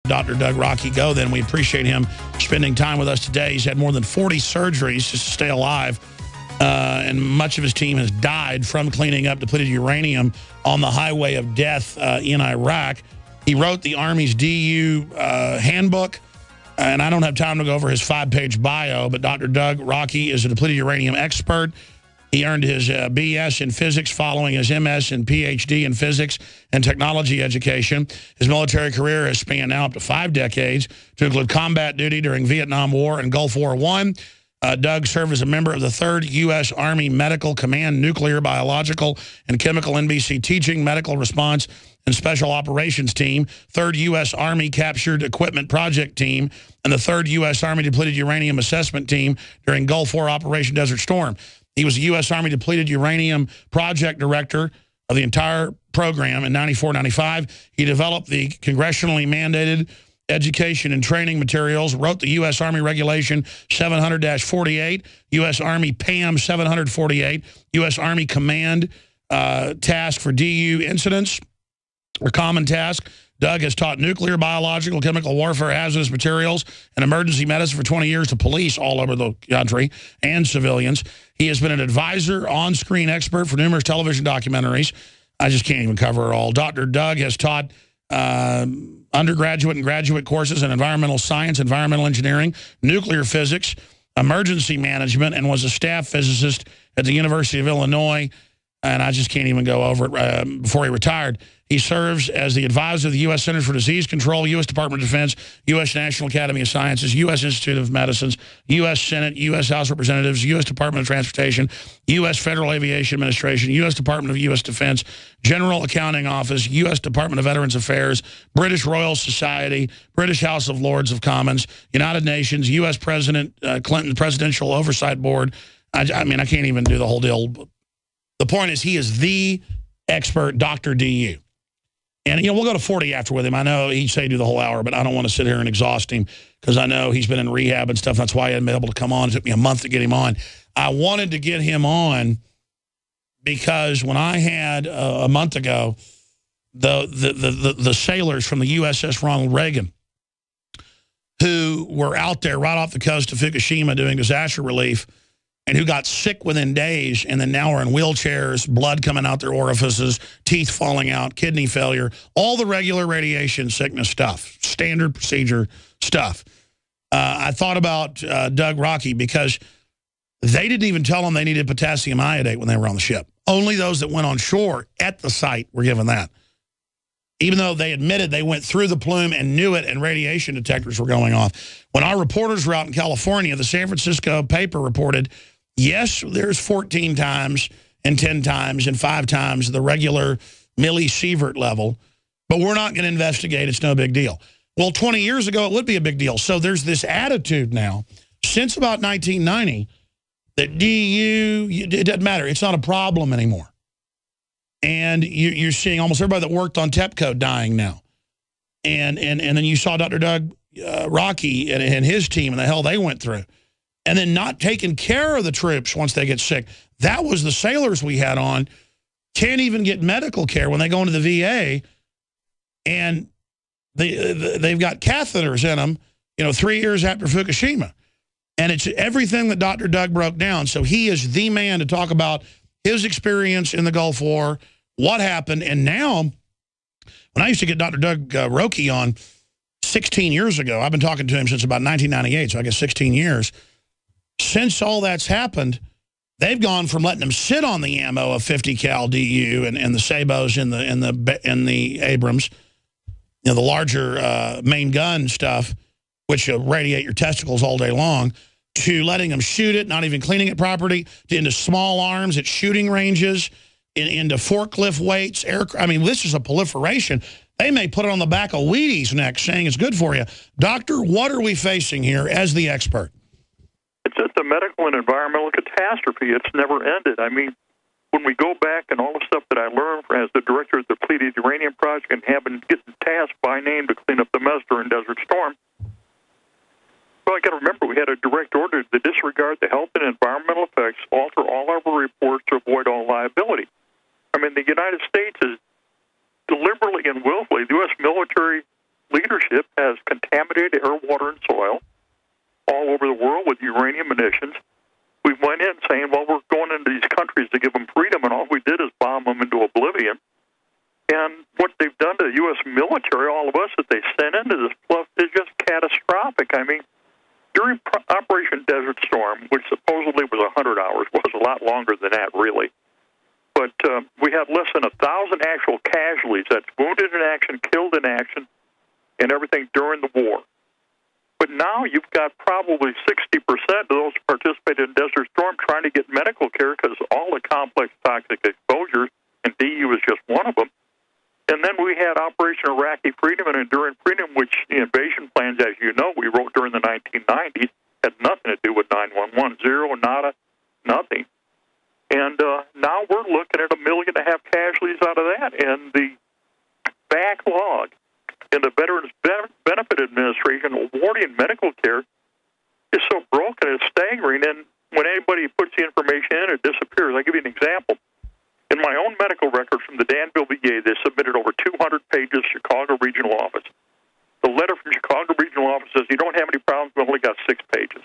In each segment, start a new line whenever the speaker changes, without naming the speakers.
Dr. Doug Rokke go, then we appreciate him spending time with us today. He's had more than 40 surgeries just to stay alive, and much of his team has died from cleaning up depleted uranium on the highway of death in Iraq. He wrote the Army's DU handbook, and I don't have time to go over his 5-page bio, but Dr. Doug Rokke is a depleted uranium expert. He earned his BS in physics following his MS and PhD in physics and technology education. His military career has spanned now up to 5 decades, to include combat duty during Vietnam War and Gulf War I. Doug served as a member of the 3rd U.S. Army Medical Command Nuclear, Biological, and Chemical NBC Teaching, Medical Response, and Special Operations Team, 3rd U.S. Army Captured Equipment Project Team, and the 3rd U.S. Army Depleted Uranium Assessment Team during Gulf War Operation Desert Storm. He was the U.S. Army Depleted Uranium Project Director of the entire program in 94-95. He developed the congressionally mandated education and training materials, wrote the U.S. Army Regulation 700-48, U.S. Army PAM 748, U.S. Army Command Task for DU Incidents, or Common Task. Doug has taught nuclear, biological, chemical warfare, hazardous materials, and emergency medicine for 20 years to police all over the country and civilians. He has been an advisor, on-screen expert for numerous television documentaries. I just can't even cover it all. Dr. Doug has taught undergraduate and graduate courses in environmental science, environmental engineering, nuclear physics, emergency management, and was a staff physicist at the University of Illinois. And I just can't even go over it before he retired. He serves as the advisor of the U.S. Centers for Disease Control, U.S. Department of Defense, U.S. National Academy of Sciences, U.S. Institute of Medicines, U.S. Senate, U.S. House of Representatives, U.S. Department of Transportation, U.S. Federal Aviation Administration, U.S. Department of U.S. Defense, General Accounting Office, U.S. Department of Veterans Affairs, British Royal Society, British House of Lords of Commons, United Nations, U.S. President Clinton Presidential Oversight Board. I mean, I can't even do the whole deal. The point is, he is the expert, Dr. DU. And, you know, we'll go to 40 after with him. I know he'd say do the whole hour, but I don't want to sit here and exhaust him because I know he's been in rehab and stuff. That's why he hadn't been able to come on. It took me a month to get him on. I wanted to get him on because when I had, a month ago, the sailors from the USS Ronald Reagan who were out there right off the coast of Fukushima doing disaster relief and who got sick within days and then now are in wheelchairs, blood coming out their orifices, teeth falling out, kidney failure, all the regular radiation sickness stuff, standard procedure stuff. I thought about Doug Rokke because they didn't even tell them they needed potassium iodate when they were on the ship. Only those that went on shore at the site were given that. Even though they admitted they went through the plume and knew it and radiation detectors were going off. When our reporters were out in California, the San Francisco paper reported, yes, there's 14 times and 10 times and 5 times the regular millisievert level, but we're not going to investigate. It's no big deal. Well, 20 years ago, it would be a big deal. So there's this attitude now, since about 1990, that DU, it doesn't matter. It's not a problem anymore. And you're seeing almost everybody that worked on TEPCO dying now. And then you saw Dr. Doug Rokke and his team and the hell they went through. And then not taking care of the troops once they get sick. That was the sailors we had on. Can't even get medical care when they go into the VA. And they've got catheters in them, you know, 3 years after Fukushima. And it's everything that Dr. Doug broke down. So he is the man to talk about his experience in the Gulf War, what happened. And now, when I used to get Dr. Doug Rokke on 16 years ago, I've been talking to him since about 1998, so I guess 16 years. Since all that's happened, they've gone from letting them sit on the ammo of 50 cal DU and the Sabos in the Abrams, you know, the larger main gun stuff, which radiate your testicles all day long, to letting them shoot it, not even cleaning it properly, into small arms at shooting ranges, into forklift weights. I mean, this is a proliferation. They may put it on the back of Wheaties next, saying it's good for you. Doctor, what are we facing here as the expert?
It's just a medical and environmental catastrophe. It's never ended. I mean, when we go back and all the stuff that I learned as the director of the Depleted Uranium Project and having getting tasked by name to clean up the mess during Desert Storm, well, I got to remember we had a direct order to disregard the health and environmental effects, alter all our reports to avoid all liability. I mean, the United States is deliberately and willfully, the U.S. military leadership has contaminated air, water, and soil all over the world with uranium emissions. We went in saying, well, we're going into these countries to give them freedom, and all we did is bomb them into oblivion. And what they've done to the U.S. military, all of us that they sent into this stuff, is just catastrophic. I mean, during Operation Desert Storm, which supposedly was 100 hours, was a lot longer than that, really. But we had less than 1,000 actual casualties. That's wounded in action, killed in action, and everything during the war. But now you've got probably 60% of those who participated in Desert Storm trying to get medical care because all the complex toxic exposures, and DU is just one of them. And then we had Operation Iraqi Freedom and Enduring Freedom, which the invasion plans, as you know, we wrote during the 1990s, had nothing to do with 911, zero, nada, nothing. And now we're looking at 1.5 million casualties out of that. And the backlog in the Veterans Benefit Administration awarding medical care is so broken, it's staggering. And when anybody puts the information in, it disappears. I'll give you an example. In my own medical record from the Danville VA, they submitted over 200 pages to Chicago Regional Office. The letter from Chicago Regional Office says, you don't have any problems, we've only got 6 pages.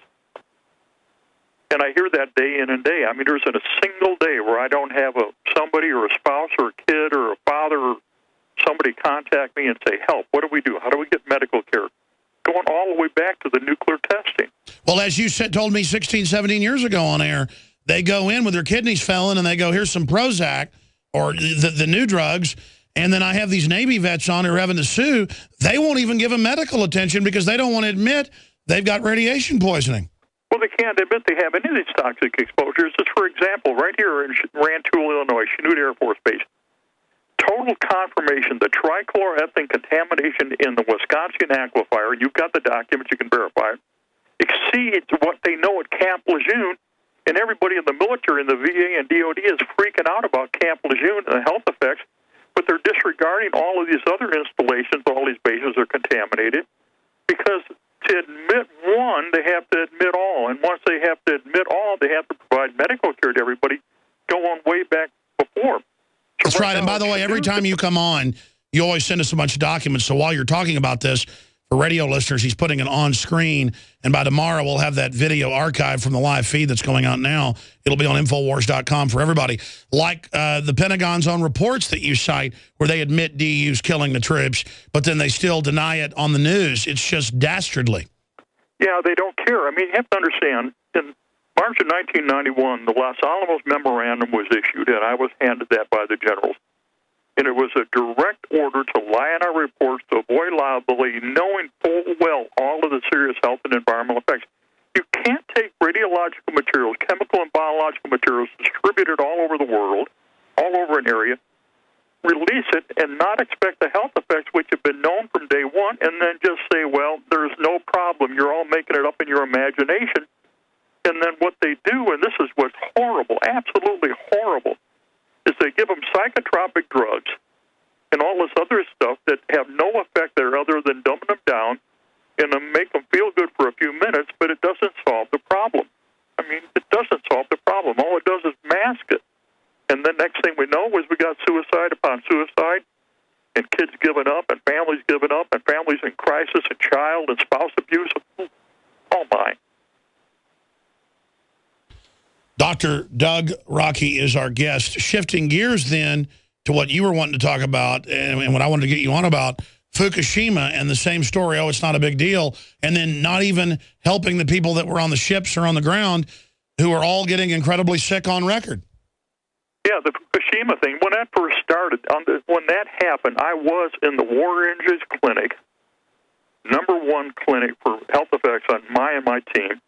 And I hear that day in and day. I mean, there's not a single day where I don't have somebody or a spouse or a kid or a father or somebody contact me and say, help, what do we do? How do we get medical care? Going all the way back to the nuclear testing.
Well, as you told me 16, 17 years ago on air, they go in with their kidneys failing and they go, here's some Prozac or the new drugs. And then I have these Navy vets on who are having to sue. They won't even give them medical attention because they don't want to admit they've got radiation poisoning.
Well, they can't admit they have any of these toxic exposures. Just for example, right here in Rantoul, Illinois, Chanute Air Force Base, total confirmation that trichloroethane contamination in the Wisconsin aquifer, you've got the documents, you can verify it, exceeds what they know at Camp Lejeune. And everybody in the military and the VA and DOD is freaking out about Camp Lejeune and the health effects, but they're disregarding all of these other installations. All these bases are contaminated because to admit one, they have to admit all. And once they have to admit all, they have to provide medical care to everybody going way back before.
That's right. And by the way, every time you come on, you always send us a bunch of documents. So while you're talking about this, for radio listeners, he's putting it on screen. And by tomorrow, we'll have that video archived from the live feed that's going out now. It'll be on Infowars.com for everybody. Like the Pentagon's own reports that you cite, where they admit DU's killing the troops, but then they still deny it on the news. It's just dastardly.
Yeah, they don't care. I mean, you have to understand, in March of 1991, the Los Alamos Memorandum was issued, and I was handed that by the generals. And it was a direct order to lie in our reports to avoid liability, knowing full well all of the serious health and environmental effects. You can't take radiological materials, chemical and biological materials, distributed all over the world, all over an area, release it, and not expect the health effects, which have been known from day one, and then just say, well, there's no problem. You're all making it up in your imagination. And then what they do, and this is what's horrible, absolutely horrible, is they give them psychotropic drugs and all this other stuff that have no effect there other than dumbing them down and then make them feel good for a few minutes, but it doesn't solve the problem. I mean, it doesn't solve the problem. All it does is mask it. And then next thing we know is we got suicide upon suicide and kids giving up and families giving up and families in crisis and child and spouse abuse. Oh, my.
Dr. Doug Rokke is our guest. Shifting gears then to what you were wanting to talk about and what I wanted to get you on about, Fukushima and the same story, oh, it's not a big deal, and then not even helping the people that were on the ships or on the ground who are all getting incredibly sick on record.
Yeah, the Fukushima thing, when that first started, when that happened, I was in the War Injuries Clinic, #1 clinic for health effects on my team,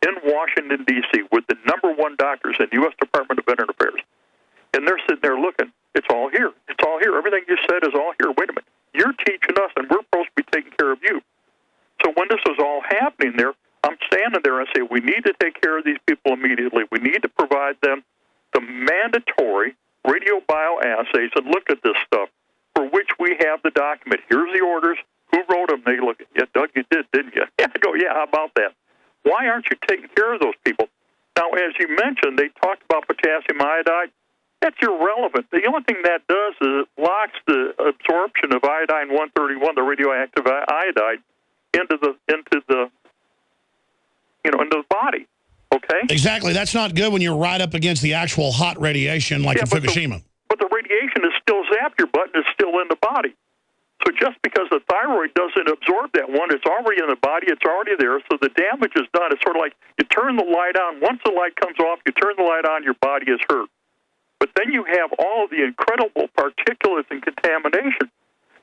in Washington, D.C., with the #1 doctors in the U.S. Department of Veterans Affairs. And they're sitting there looking. It's all here. It's all here. Everything you said is all here. Wait a minute. You're teaching us, and we're supposed to be taking care of you. So when this was all happening there, I'm standing there and I say, we need to take care of these people immediately. We need to provide them the mandatory radiobioassays and look at this stuff for which we have the document. Here's the orders. Who wrote them? They look, yeah, Doug, you did, didn't you? Yeah, I go, yeah, how about that? Why aren't you taking care of those people? Now, as you mentioned, they talked about potassium iodide. That's irrelevant. The only thing that does is it blocks the absorption of iodine-131, the radioactive iodide, into the body. Okay.
Exactly. That's not good when you're right up against the actual hot radiation, like in Fukushima.
But the radiation is still zapped your butt and is still in the body. So just because the thyroid doesn't absorb that one, it's already in the body, it's already there, so the damage is done. It's sort of like you turn the light on. Once the light comes off, you turn the light on, your body is hurt. But then you have all of the incredible particulates and contamination.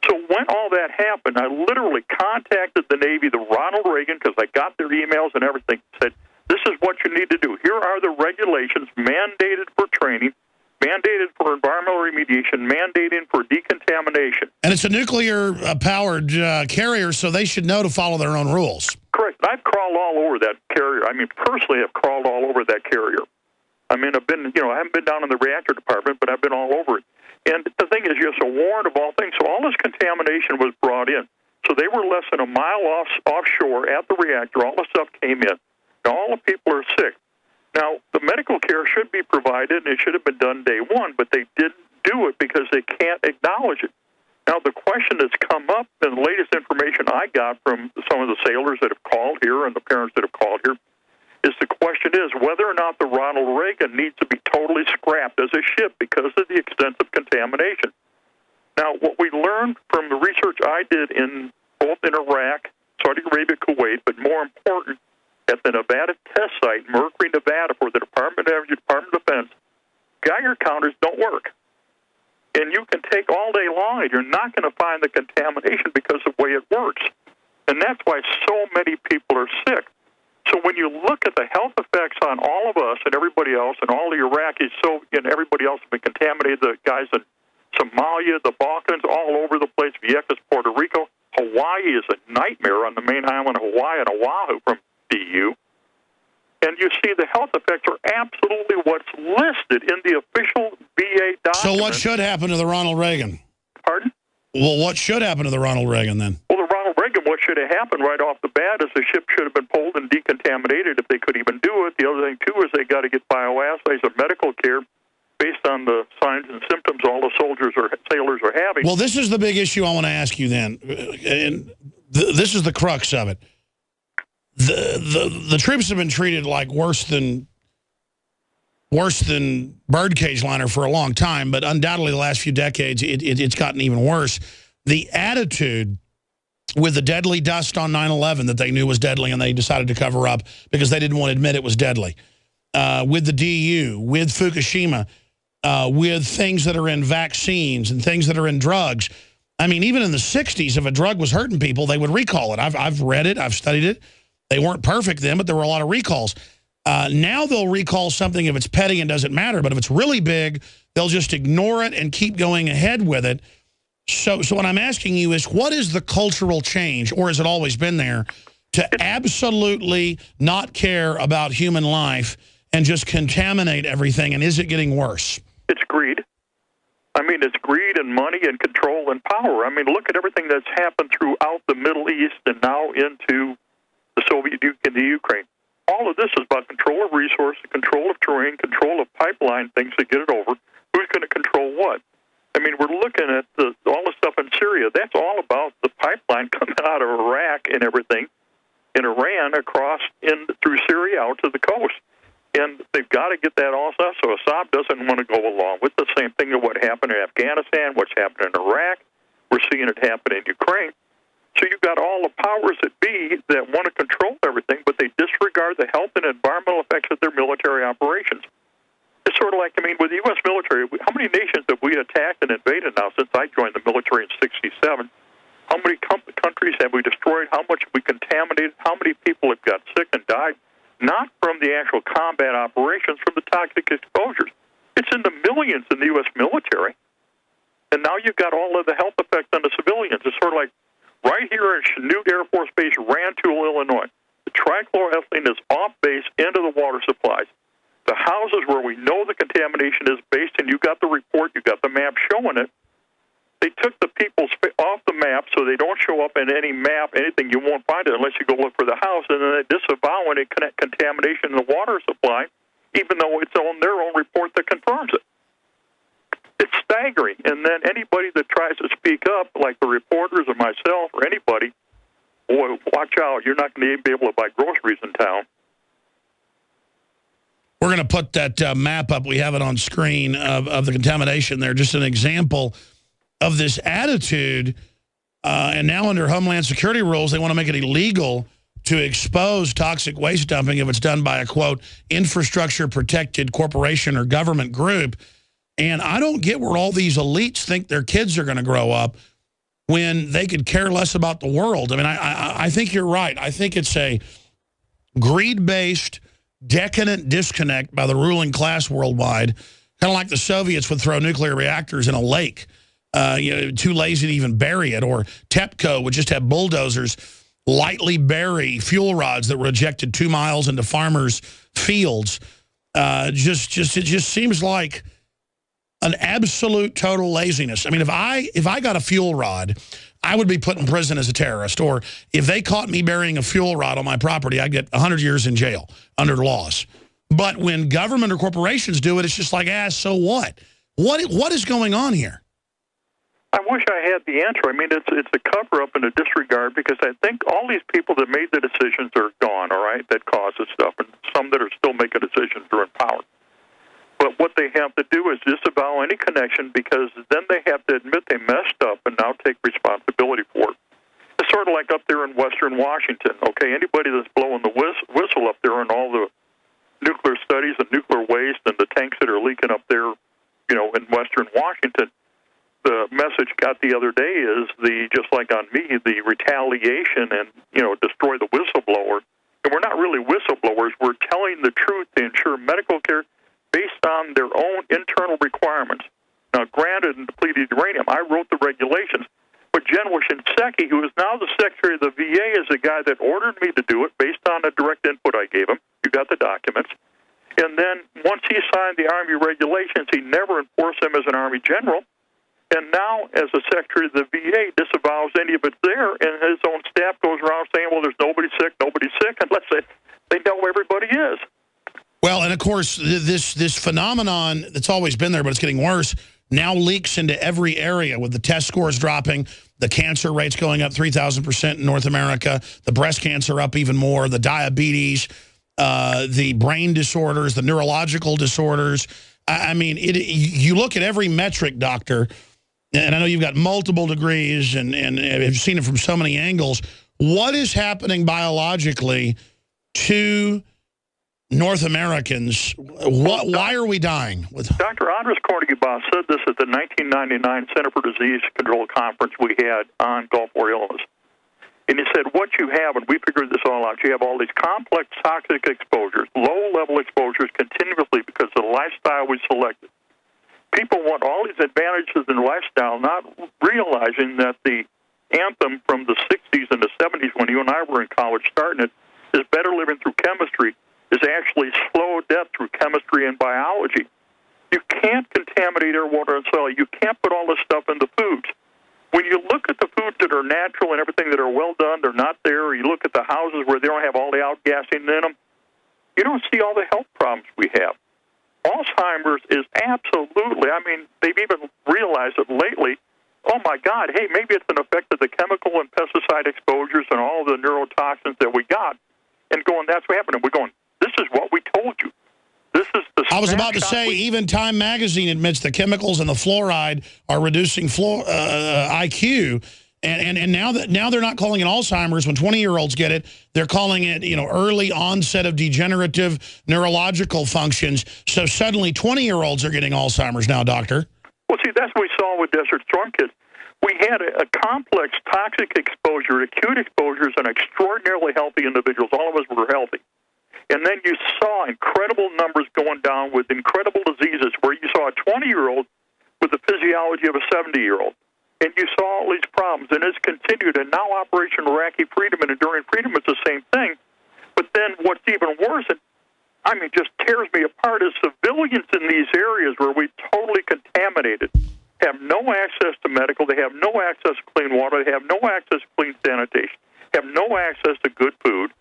So when all that happened, I literally contacted the Navy, the Ronald Reagan, because I got their emails and everything, said, this is what you need to do. Here are the regulations mandated for training, mandated for environmental remediation, mandated for decontamination.
And it's a nuclear-powered carrier, so they should know to follow their own rules.
Correct. I've crawled all over that carrier. I mean, personally, I've crawled all over that carrier. I mean, I've been, I haven't been down in the reactor department, but I've been all over it. And the thing is, you're so warned of all things. So all this contamination was brought in. So they were less than a mile offshore at the reactor. All the stuff came in. Now, all the people are sick. Now, the medical care should be provided, and it should have been done day one, but they didn't do it because they can't acknowledge it. Now, the question that's come up, and the latest information I got from some of the sailors that have called here and the parents that have called here, is the question is whether or not the Ronald Reagan needs to be totally scrapped as a ship because of the extensive contamination. Now, what we learned from the research I did both in Iraq, Saudi Arabia, Kuwait, but more important, at the Nevada test site, Mercury, Nevada, for the Department of Energy, Department of Defense, Geiger counters don't work. And you can take all day long, and you're not going to find the contamination because of the way it works. And that's why so many people are sick. So when you look at the health effects on all of us and everybody else, and all the Iraqis, and everybody else have been contaminated, the guys in Somalia, the Balkans, all over the place, Vieques, Puerto Rico, Hawaii is a nightmare on the main island of Hawaii and Oahu from DU. And you see the health effects are absolutely what's listed in the official VA document.
So what should happen to the Ronald Reagan?
Pardon?
Well, what should happen to the Ronald Reagan then?
Well, the Ronald Reagan, what should have happened right off the bat is the ship should have been pulled and decontaminated if they could even do it. The other thing, too, is they got to get bioassays of medical care based on the signs and symptoms all the sailors are having.
Well, this is the big issue I want to ask you then. And this is the crux of it. The troops have been treated like worse than birdcage liner for a long time, but undoubtedly the last few decades it's gotten even worse. The attitude with the deadly dust on 9/11 that they knew was deadly and they decided to cover up because they didn't want to admit it was deadly. With the DU, with Fukushima, with things that are in vaccines and things that are in drugs. I mean, even in the 60s, if a drug was hurting people, they would recall it. I've read it. I've studied it. They weren't perfect then, but there were a lot of recalls. Now they'll recall something if it's petty and doesn't matter, but if it's really big, they'll just ignore it and keep going ahead with it. So what I'm asking you is, what is the cultural change, or has it always been there, to absolutely not care about human life and just contaminate everything, and is it getting worse?
It's greed. I mean, it's greed and money and control and power. I mean, look at everything that's happened throughout the Middle East and now into the Soviet Union and the Ukraine. All of this is about control of resources, control of terrain, control of pipeline things to get it over. Who's going to control what? I mean, we're looking at all the stuff in Syria. That's all about the pipeline coming out of Iraq and everything, in Iran, across through Syria out to the coast. And they've got to get that all stuff, so Assad doesn't want to go along with the same thing of what happened in Afghanistan, what's happened in Iraq. We're seeing it happen in Ukraine. So you've got all the powers that be that want to control everything, but they disregard the health and environmental effects of their military operations. It's sort of like, I mean, with the U.S. military, how many nations have we attacked and invaded now since I joined the military in '67? How many countries have we destroyed? How much have we contaminated? How many people have got sick and died? Not from the actual combat operations, from the toxic exposures. It's in the millions in the U.S. military. And now you've got all of the health effects on the civilians. It's sort of like right here at Chanute Air Force Base, Rantoul, Illinois. The trichloroethylene is off base into the water supplies. The houses where we know the contamination is based, and you got the report, you got the map showing it. They took the people off the map so they don't show up in any map, anything. You won't find it unless you go look for the house, and then they disavow any contamination in the water supply, even though it's on their own report that confirms it. It's staggering. And then anybody that tries to speak up, like the reporters or myself or anybody, boy, watch out. You're not going to be able to buy groceries in town.
We're going to put that map up. We have it on screen of the contamination there. Just an example of this attitude. And now under Homeland Security rules, they want to make it illegal to expose toxic waste dumping if it's done by a, quote, infrastructure-protected corporation or government group. And I don't get where all these elites think their kids are going to grow up when they could care less about the world. I mean, I think you're right. I think it's a greed-based, decadent disconnect by the ruling class worldwide, kind of like the Soviets would throw nuclear reactors in a lake, too lazy to even bury it, or TEPCO would just have bulldozers lightly bury fuel rods that were ejected 2 miles into farmers' fields. It just seems like an absolute total laziness. I mean, if I got a fuel rod, I would be put in prison as a terrorist. Or if they caught me burying a fuel rod on my property, I'd get 100 years in jail under laws. But when government or corporations do it, it's just like, so what? What is going on here?
I wish I had the answer. I mean, it's a cover-up and a disregard, because I think all these people that made the decisions are gone, all right, that caused this stuff, and some that are still making decisions are in power. But what they have to do is disavow any connection, because then they have to admit they messed up and now take responsibility for it. It's sort of like up there in Western Washington, okay? Anybody that's blowing the whistle up there and all the nuclear studies and nuclear waste and the tanks that are leaking up there, in Western Washington, the message got the other day is just like on me, the retaliation and, destroy the whistleblower. And we're not really whistleblowers. We're telling the truth to ensure medical care based on their own internal requirements. Now, granted, in depleted uranium, I wrote the regulations, but General Shinseki, who is now the Secretary of the VA, is the guy that ordered me to do it based on the direct input I gave him. You got the documents. And then once he signed the Army regulations, he never enforced them as an Army general. And now, as the Secretary of the VA, disavows any of it there, and his own staff goes around saying, well, there's nobody sick, unless they know everybody is.
Well, and of course, this phenomenon that's always been there, but it's getting worse, now leaks into every area with the test scores dropping, the cancer rates going up 3,000% in North America, the breast cancer up even more, the diabetes, the brain disorders, the neurological disorders. I mean, you look at every metric, doctor, and I know you've got multiple degrees and have seen it from so many angles. What is happening biologically to North Americans? Why are we dying?
Dr. Andres Cordoba said this at the 1999 Center for Disease Control conference we had on Gulf War illness. And he said, what you have, and we figured this all out, you have all these complex toxic exposures, low-level exposures continuously because of the lifestyle we selected. People want all these advantages in lifestyle, not realizing that the anthem from the 60s and the 70s when you and I were in college starting it is better living through chemistry, is actually slow death through chemistry and biology. You can't contaminate air, water, and soil. You can't put all this stuff in the foods. When you look at the foods that are natural and everything that are well done, they're not there. Or you look at the houses where they don't have all the outgassing in them, you don't see all the health problems we have. Alzheimer's is absolutely, they've even realized it lately, oh my God, hey, maybe it's an effect of the chemical and pesticide exposures and all the neurotoxins that we got. And that's what happened. And we're going, this is what we told you. This is the
I was about to say, even Time Magazine admits the chemicals and the fluoride are reducing IQ. And now they're not calling it Alzheimer's. When 20-year-olds get it, they're calling it, early onset of degenerative neurological functions. So suddenly 20-year-olds are getting Alzheimer's now, doctor.
Well, see, that's what we saw with Desert Storm kids. We had a complex toxic exposure, acute exposures, and extraordinarily healthy individuals. All of us were healthy. And then you saw incredible numbers going down with incredible diseases where you saw a 20-year-old with the physiology of a 70-year-old. And you saw all these problems, and it's continued. And now Operation Iraqi Freedom and Enduring Freedom is the same thing. But then what's even worse, just tears me apart, is civilians in these areas where we totally contaminated have no access to medical, they have no access to clean water, they have no access to clean sanitation, have no access to good food.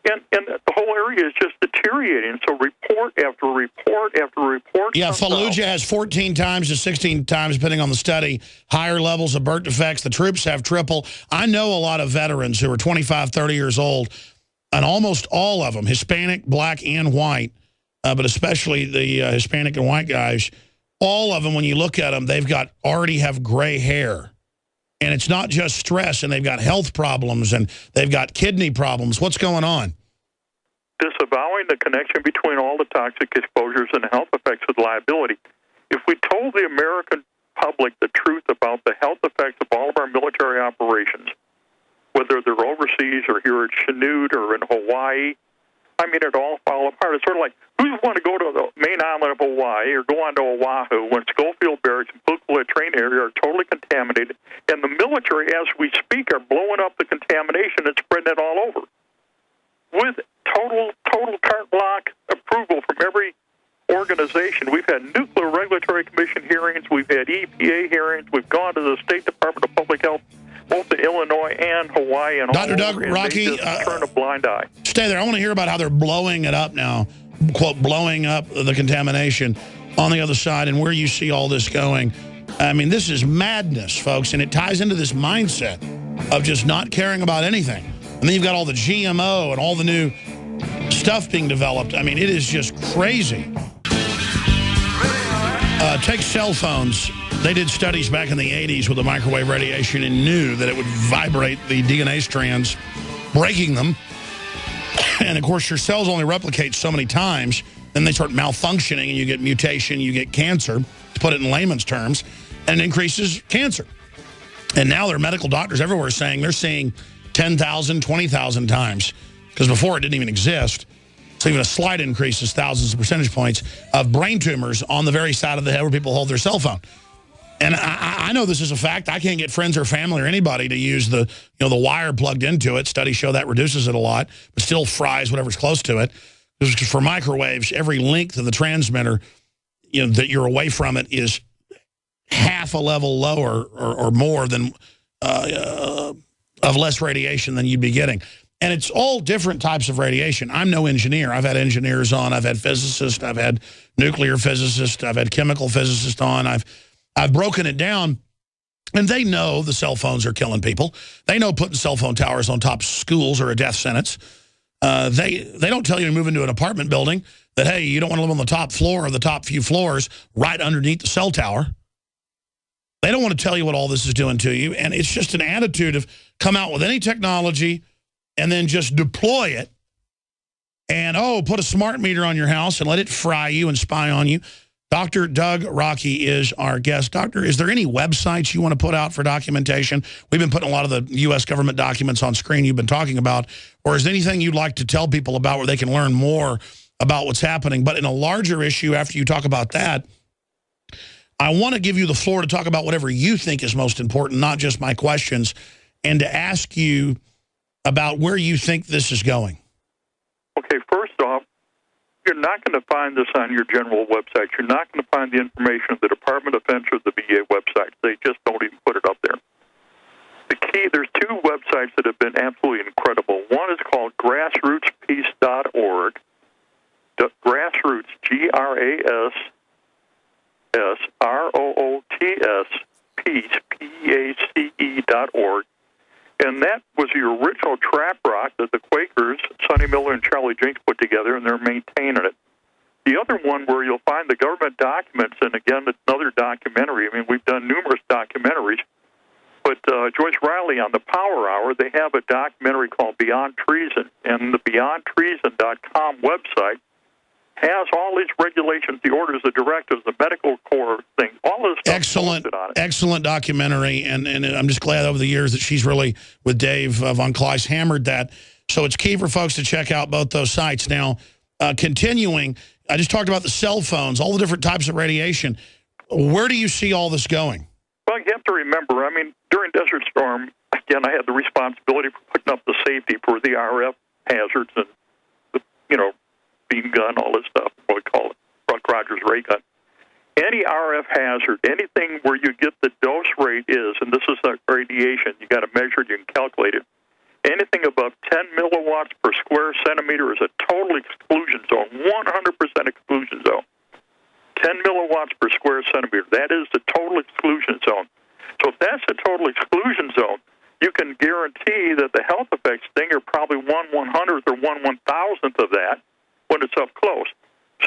And the whole area is just deteriorating. So report after report after report.
Yeah, Fallujah has 14 times to 16 times, depending on the study, higher levels of birth defects. The troops have triple. I know a lot of veterans who are 25, 30 years old, and almost all of them, Hispanic, black, and white, but especially the Hispanic and white guys, all of them, when you look at them, already have gray hair. And it's not just stress, and they've got health problems, and they've got kidney problems. What's going on?
Disavowing the connection between all the toxic exposures and the health effects with liability. If we told the American public the truth about the health effects of all of our military operations, whether they're overseas or here at Chinook or in Hawaii, I mean, it all fall apart. It's sort of like, who want to go to the main island of Hawaii or go on to Oahu when Schofield Barracks and Pukula train area are totally contaminated, and the military, as we speak, are blowing up the contamination and spreading it all over with total carte blanche approval from every organization. We've had Nuclear Regulatory Commission hearings. We've had EPA hearings. We've gone to the State Department of Public Health, both in Illinois and Hawaii. And
Dr. Doug, Rocky,
turn a blind eye.
Stay there. I want to hear about how they're blowing it up now, quote, blowing up the contamination on the other side, and where you see all this going. I mean, this is madness, folks, and it ties into this mindset of just not caring about anything. And then you've got all the GMO and all the new stuff being developed. I mean, it is just crazy. Take cell phones. They did studies back in the 80s with the microwave radiation and knew that it would vibrate the DNA strands, breaking them. And, of course, your cells only replicate so many times. Then they start malfunctioning, and you get mutation, you get cancer, to put it in layman's terms, and it increases cancer. And now there are medical doctors everywhere saying they're seeing 10,000, 20,000 times, because before it didn't even exist. So even a slight increase is thousands of percentage points of brain tumors on the very side of the head where people hold their cell phone. And I know this is a fact. I can't get friends or family or anybody to use the wire plugged into it. Studies show that reduces it a lot, but still fries whatever's close to it. Because for microwaves, every length of the transmitter, that you're away from it is half a level lower or more than of less radiation than you'd be getting. And it's all different types of radiation. I'm no engineer. I've had engineers on. I've had physicists. I've had nuclear physicists. I've had chemical physicists on. I've broken it down, and they know the cell phones are killing people. They know putting cell phone towers on top of schools are a death sentence. They don't tell you to move into an apartment building that, hey, you don't want to live on the top floor or the top few floors right underneath the cell tower. They don't want to tell you what all this is doing to you, and it's just an attitude of come out with any technology and then just deploy it and, put a smart meter on your house and let it fry you and spy on you. Dr. Doug Rokke is our guest. Doctor, is there any websites you want to put out for documentation? We've been putting a lot of the U.S. government documents on screen you've been talking about. Or is there anything you'd like to tell people about where they can learn more about what's happening? But in a larger issue, after you talk about that, I want to give you the floor to talk about whatever you think is most important, not just my questions, and to ask you about where you think this is going.
Okay, first off, you're not going to find this on your general website. You're not going to find the information of the Department of Defense or the VA website. They just don't even put it up there. The key, there's two websites that have been absolutely incredible. One is called grassrootspeace.org. Grassroots, GRASSROOTS, peace, PACE.org. And that was the original trap rock that the Quakers, Sonny Miller and Charlie Jinks, put together, and they're maintaining it. The other one where you'll find the government documents, and again, it's another documentary. I mean, we've done numerous documentaries, but Joyce Riley on the Power Hour, they have a documentary called Beyond Treason, and the BeyondTreason.com website has all these regulations, the orders, the directives, the medical corps thing, all of this stuff.
Excellent documentary, and I'm just glad over the years that she's really, with Dave Von Kleiss, hammered that. So it's key for folks to check out both those sites. Now, continuing, I just talked about the cell phones, all the different types of radiation. Where do you see all this going?
Well, you have to remember, I mean, during Desert Storm, again, I had the responsibility for putting up the safety for the RF hazards and, beam gun, all this stuff, what we call it, Buck Rogers ray gun. Any RF hazard, anything where you get the dose rate is, and this is the radiation, you got to measure it, you can calculate it. Anything above above 10 milliwatts per square centimeter is a total exclusion zone, 100% exclusion zone. 10 milliwatts per square centimeter, that is the total exclusion zone. So if that's the total exclusion zone, you can guarantee that the health effects thing are probably 1/100th or 1/1000th of that when it's up close.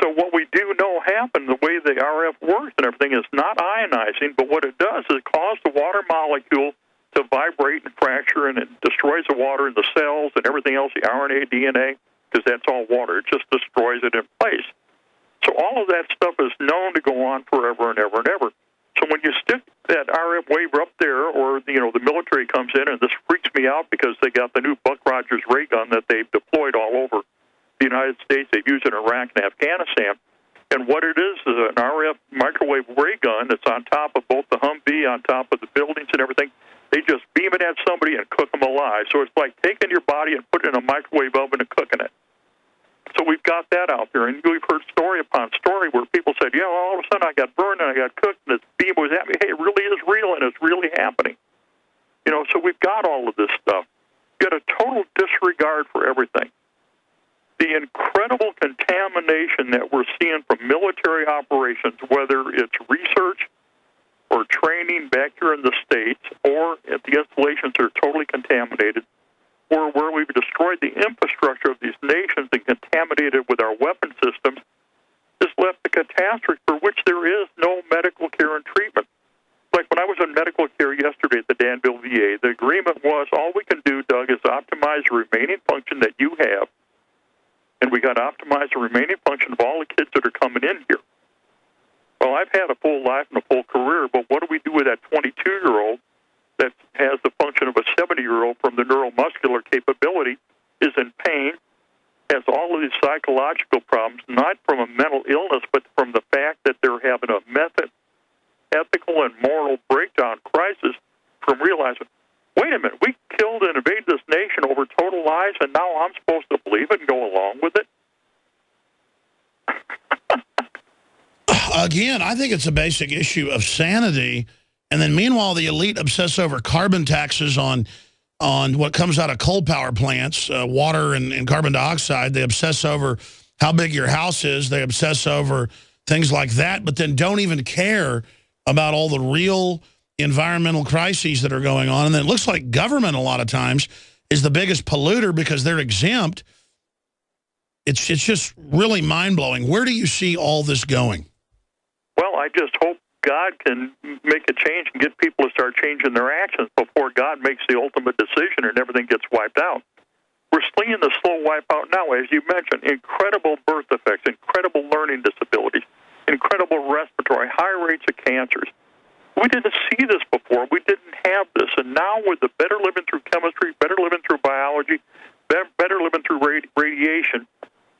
So what we do know happen, the way the RF works and everything, is not ionizing, but what it does is cause the water molecule to vibrate and fracture, and it destroys the water in the cells and everything else, the RNA, DNA, because that's all water. It just destroys it in place. So all of that stuff is known to go on forever and ever and ever. So when you stick that RF wave up there, or the military comes in, and this freaks me out because they got the new Buck Rogers ray gun that they've deployed all over the United States. They've used it in Iraq and Afghanistan. And what it is an RF microwave ray gun that's on top of both the Humvee, on top of the buildings and everything. They just beam it at somebody and cook them alive. So it's like taking your body and putting it in a microwave oven and cooking it. So we've got that out there. And we've heard story upon story where people said, all of a sudden I got burned and I got cooked and this beam was at me. Hey, it really is real and it's really happening. So we've got all of this stuff. We've got a total disregard for everything. The incredible contamination that we're seeing from military operations, whether it's research or training back here in the States, or if the installations are totally contaminated, or where we've destroyed the infrastructure of these nations and contaminated with our weapon systems, has left a catastrophe for which there is no medical care and treatment. Like when I was in medical care yesterday at the Danville VA, the agreement was all we can do, Doug, is optimize the remaining function that you have, and we got to optimize the remaining function of all the kids that are coming in here. Well, I've had a full life and a full career, but what do we do with that 22-year-old that has the function of a 70-year-old from the neuromuscular capability, is in pain, has all of these psychological problems, not from a mental illness, but from the fact that they're having a ethical and moral breakdown crisis from realizing, wait a minute, we killed and invaded this nation over total lies, and now I'm supposed to believe it and go along with it?
Again, I think it's a basic issue of sanity. And then meanwhile, the elite obsess over carbon taxes on what comes out of coal power plants, water and carbon dioxide. They obsess over how big your house is. They obsess over things like that, but then don't even care about all the real environmental crises that are going on. And then it looks like government a lot of times is the biggest polluter because they're exempt. It's just really mind-blowing. Where do you see all this going?
Well, I just hope God can make a change and get people to start changing their actions before God makes the ultimate decision and everything gets wiped out. We're seeing the slow wipeout now, as you mentioned. Incredible birth defects, incredible learning disabilities, incredible respiratory, high rates of cancers. We didn't see this before. We didn't have this. And now with the better living through chemistry, better living through biology, better living through radiation,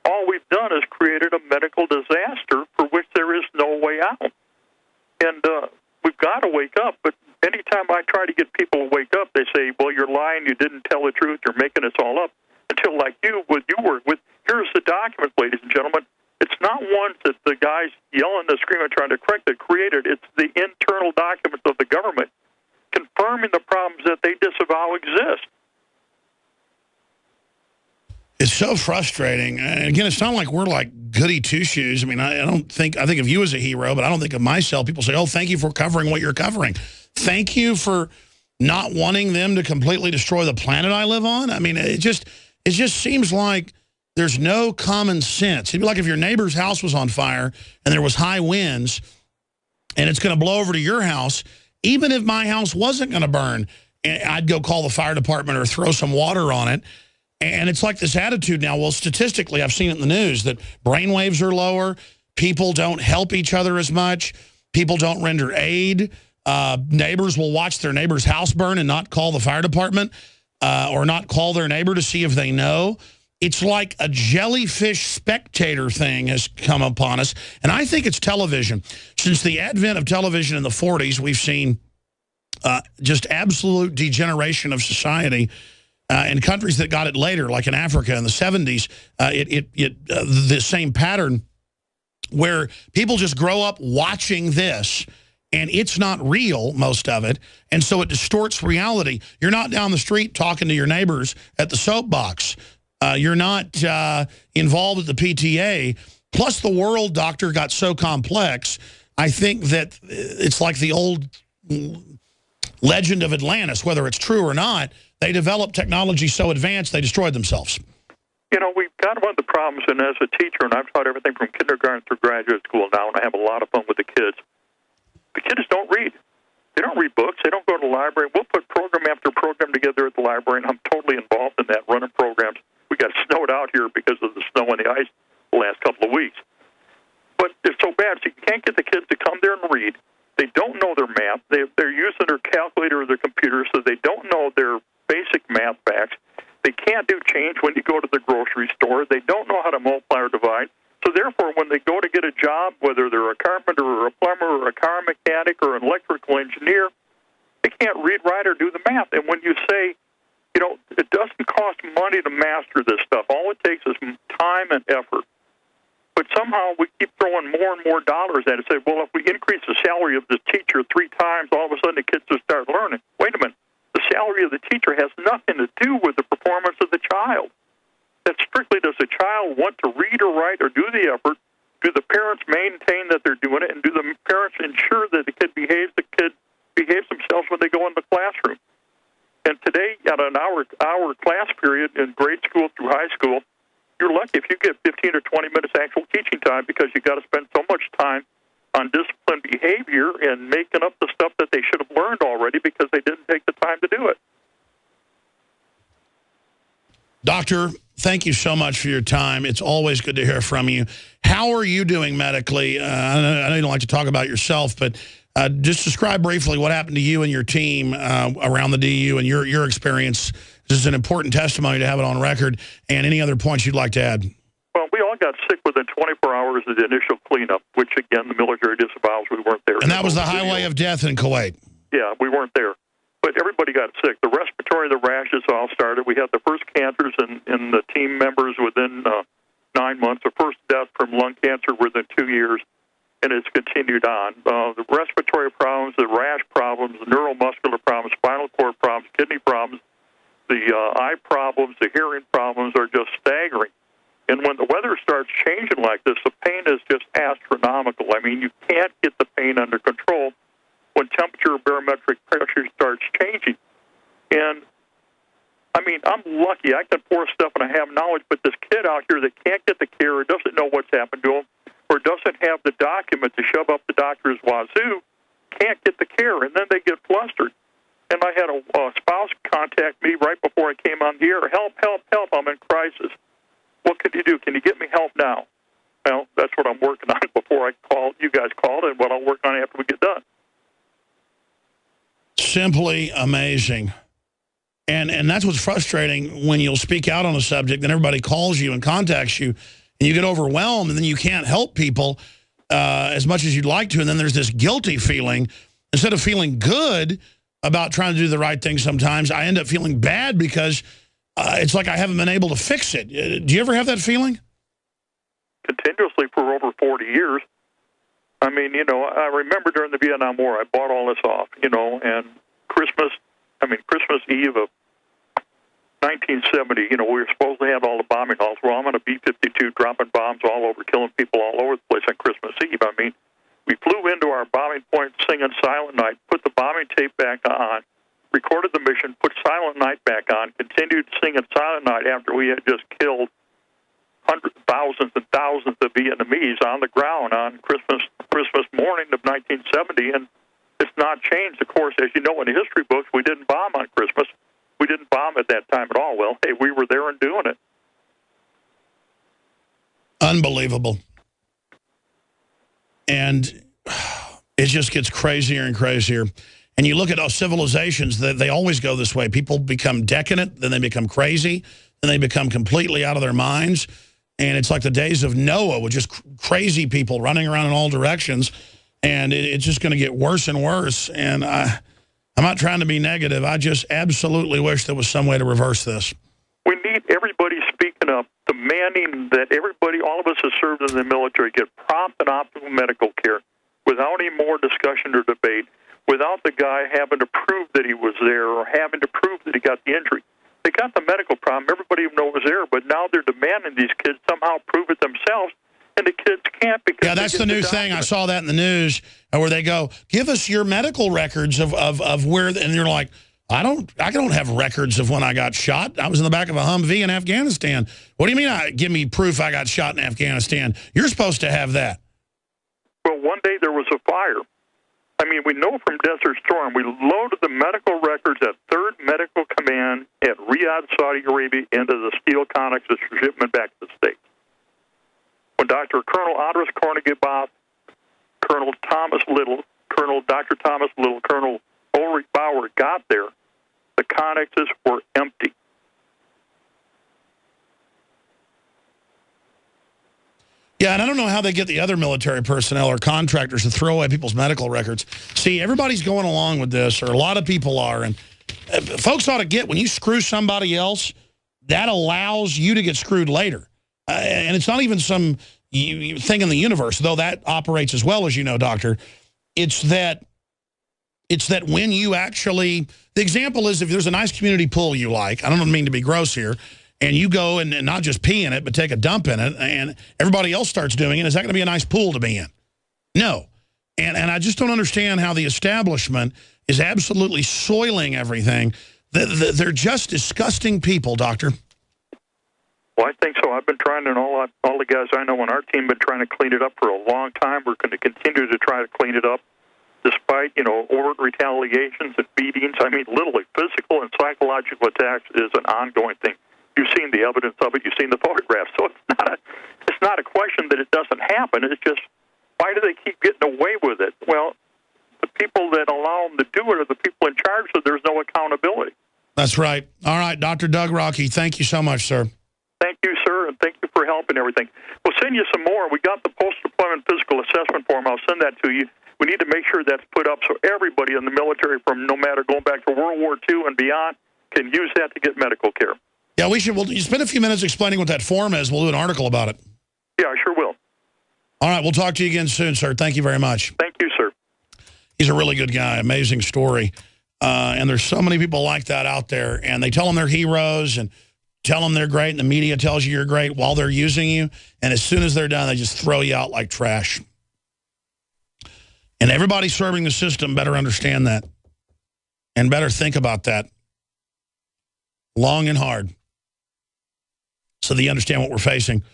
all we've done is created a medical disaster for which there is no way out. And we've got to wake up. But anytime I try to get people to wake up, they say, well, you're lying, you didn't tell the truth, you're making this all up. Until, like you work with, here's the document, ladies and gentlemen. It's not ones that the guys yelling and screaming trying to correct it created. It's the internal documents of the government confirming the problems that they disavow exist.
It's so frustrating. And again, it's not like we're like goody two-shoes. I mean, I think of you as a hero, but I don't think of myself. People say, oh, thank you for covering what you're covering. Thank you for not wanting them to completely destroy the planet I live on. I mean, it just seems like there's no common sense. It'd be like if your neighbor's house was on fire and there was high winds and it's going to blow over to your house. Even if my house wasn't going to burn, I'd go call the fire department or throw some water on it. And it's like this attitude now. Well, statistically, I've seen it in the news that brainwaves are lower. People don't help each other as much. People don't render aid. Neighbors will watch their neighbor's house burn and not call the fire department or not call their neighbor to see if they know. It's like a jellyfish spectator thing has come upon us. And I think it's television. Since the advent of television in the 40s, we've seen just absolute degeneration of society. In countries that got it later, like in Africa in the 70s, the same pattern where people just grow up watching this and it's not real, most of it, and so it distorts reality. You're not down the street talking to your neighbors at the soapbox. You're not involved at the PTA. Plus, the world, doctor, got so complex, I think that it's like the old legend of Atlantis, whether it's true or not. They developed technology so advanced, they destroyed themselves.
You know, we've got one of the problems, and as a teacher, and I've taught everything from kindergarten through graduate school now, and I have a lot of fun with the kids. The kids don't read. They don't read books. They don't go to the library. We'll put program after program together at the library, and I'm totally involved in that, running programs. We got snowed out here because of the snow and the ice the last couple of weeks. But it's so bad, so you can't get the kids to come there and read. They don't know their math. They're using their calculator or their computer, so they don't know their basic math facts. They can't do change when you go to the grocery store. They don't know how to multiply or divide. So therefore, when they go to get a job, whether they're a carpenter or a plumber or a car mechanic or an electrical engineer, they can't read, write, or do the math. And when you say, you know, it doesn't cost money to master this stuff. All it takes is time and effort. But somehow we keep throwing more and more dollars at it. Say, well, if we increase the salary of the teacher 3 times, all of a sudden the kids will start learning. Wait a minute. The salary of the teacher has nothing to do with the performance of the child. That strictly, does the child want to read or write or do the effort? Do the parents maintain that they're doing it? And do the parents ensure that the kid behaves themselves when they go in the classroom? And today, at an hour class period in grade school through high school, you're lucky if you get 15 or 20 minutes actual teaching time, because you got to spend so much time on disciplined behavior and making up the stuff that they should have learned already because they didn't take the time to do it.
Doctor, thank you so much for your time. It's always good to hear from you. How are you doing medically? I know you don't like to talk about yourself, but just describe briefly what happened to you and your team around the DU and your experience. This is an important testimony to have it on record. And any other points you'd like to add?
Well, we all got sick within 24 hours of the initial cleanup, which, again, the military disavows. We weren't there.
And that was the highway of death in Kuwait. Yeah,
we weren't there. But everybody got sick. The respiratory, the rashes all started. We had the first cancers in the team members within 9 months. The first death from lung cancer within 2 years, and it's continued on. The respiratory problems, the rash problems, the neuromuscular problems, spinal cord problems, kidney problems, the eye problems, the hearing problems are just staggering. And when the weather starts changing like this, the pain is just astronomical. I mean, you can't get the pain under control when temperature or barometric pressure starts changing. And, I mean, I'm lucky. I can pour stuff and I have knowledge, but this kid out here that can't get the care or doesn't know what's happened to him or doesn't have the document to shove up the doctor's wazoo can't get the care, and then they get flustered. And I had a spouse contact me right before I came on the air. Help, help, help, I'm in crisis. What can you do? Can you get me help now? Well, that's what I'm working on before I called. You guys called, and what I'll work on after we get done.
Simply amazing. And that's what's frustrating when you'll speak out on a subject, then everybody calls you and contacts you, and you get overwhelmed, and then you can't help people as much as you'd like to, and then there's this guilty feeling. Instead of feeling good about trying to do the right thing sometimes, I end up feeling bad because it's like I haven't been able to fix it. Do you ever have that feeling?
Continuously for over 40 years. I mean, you know, I remember during the Vietnam War, I bought all this off, you know, and Christmas Eve of 1970, you know, we were supposed to have all the bombing halls. Well, I'm on a B-52 dropping bombs all over, killing people all over the place on Christmas Eve. I mean, we flew into our bombing point singing Silent Night, put the bombing tape back on, recorded the mission, put Silent Night back on, continued singing Silent Night after we had just killed hundreds, thousands and thousands of Vietnamese on the ground on Christmas morning of 1970, and it's not changed. Of course, as you know, in the history books, we didn't bomb on Christmas. We didn't bomb at that time at all. Well, hey, we were there and doing it.
Unbelievable. And it just gets crazier and crazier. And you look at civilizations, they always go this way. People become decadent, then they become crazy, then they become completely out of their minds. And it's like the days of Noah with just crazy people running around in all directions. And it's just going to get worse and worse. And I'm not trying to be negative. I just absolutely wish there was some way to reverse this.
We need everybody speaking up, demanding that everybody, all of us who served in the military, get prompt and optimal medical care without any more discussion or debate, without the guy having to prove that he was there or having to prove that he got the injury. They got the medical problem. Everybody even knows it was there, but now they're demanding these kids somehow prove it themselves, and the kids can't because
yeah, that's the new thing. I saw that in the news where they go, give us your medical records of where, and you're like, I don't have records of when I got shot. I was in the back of a Humvee in Afghanistan. What do you mean give me proof I got shot in Afghanistan? You're supposed to have that.
Well, one day there was a fire. I mean, we know from Desert Storm, we loaded the medical records at 3rd Medical Command at Riyadh, Saudi Arabia, into the steel connexes for shipment back to the States. When Dr. Colonel Andres Kornigebov, Colonel Thomas Little, Dr. Thomas Little, Colonel Ulrich Bauer got there, the connexes were empty.
Yeah, and I don't know how they get the other military personnel or contractors to throw away people's medical records. See, everybody's going along with this, or a lot of people are, and folks ought to get, when you screw somebody else, that allows you to get screwed later. And it's not even some thing in the universe, though that operates as well, as you know, Doctor. It's that when you actually, the example is if there's a nice community pool you like, I don't mean to be gross here, and you go and not just pee in it, but take a dump in it, and everybody else starts doing it, is that going to be a nice pool to be in? No. And I just don't understand how the establishment is absolutely soiling everything. They're just disgusting people, Doctor.
Well, I think so. I've been trying, and all the guys I know on our team have been trying to clean it up for a long time. We're going to continue to try to clean it up, despite, overt retaliations and beatings. I mean, literally, physical and psychological attacks is an ongoing thing. You've seen the evidence of it. You've seen the photographs. So it's not a question that it doesn't happen. It's just, why do they keep getting away with it? Well, the people that allow them to do it are the people in charge, so there's no accountability.
That's right. All right, Dr. Doug Rokke, thank you so much, sir.
Thank you, sir, and thank you for help and everything. We'll send you some more. We got the post-deployment physical assessment form. I'll send that to you. We need to make sure that's put up so everybody in the military, from no matter going back to World War II and beyond, can use that to get medical care.
Yeah, we should. We'll spend a few minutes explaining what that form is. We'll do an article about it.
Yeah, I sure will.
All right, we'll talk to you again soon, sir. Thank you very much.
Thank you, sir.
He's a really good guy. Amazing story. And there's so many people like that out there, and they tell them they're heroes and tell them they're great, and the media tells you you're great while they're using you, and as soon as they're done, they just throw you out like trash. And everybody serving the system better understand that and better think about that long and hard so that you understand what we're facing.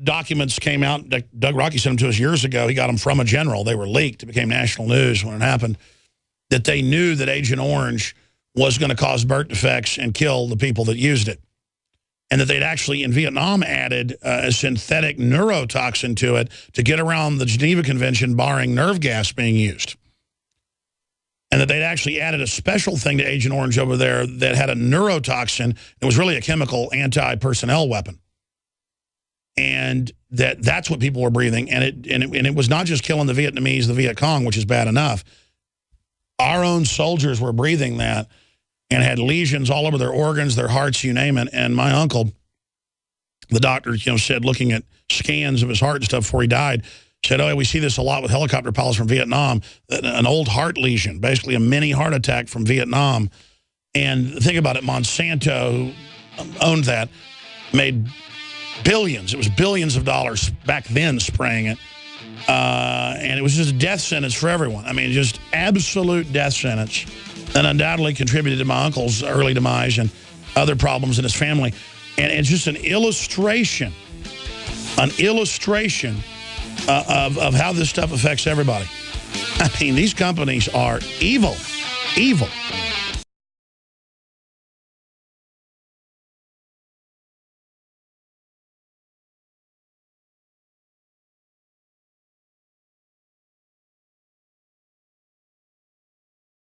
Documents came out. Doug Rokke sent them to us years ago. He got them from a general. They were leaked. It became national news when it happened, that they knew that Agent Orange was going to cause birth defects and kill the people that used it. And that they'd actually, in Vietnam, added a synthetic neurotoxin to it to get around the Geneva Convention, barring nerve gas being used. And that they'd actually added a special thing to Agent Orange over there that had a neurotoxin. It was really a chemical anti-personnel weapon. And that's what people were breathing. And it was not just killing the Vietnamese, the Viet Cong, which is bad enough. Our own soldiers were breathing that and had lesions all over their organs, their hearts, you name it. And my uncle, the doctor, said, looking at scans of his heart and stuff before he died, said, oh, we see this a lot with helicopter pilots from Vietnam, an old heart lesion, basically a mini heart attack from Vietnam. And think about it, Monsanto, who owned that, made billions. It was billions of dollars back then spraying it. And it was just a death sentence for everyone. I mean, just absolute death sentence. And undoubtedly contributed to my uncle's early demise and other problems in his family. And it's just an illustration of how this stuff affects everybody. I mean, these companies are evil, evil.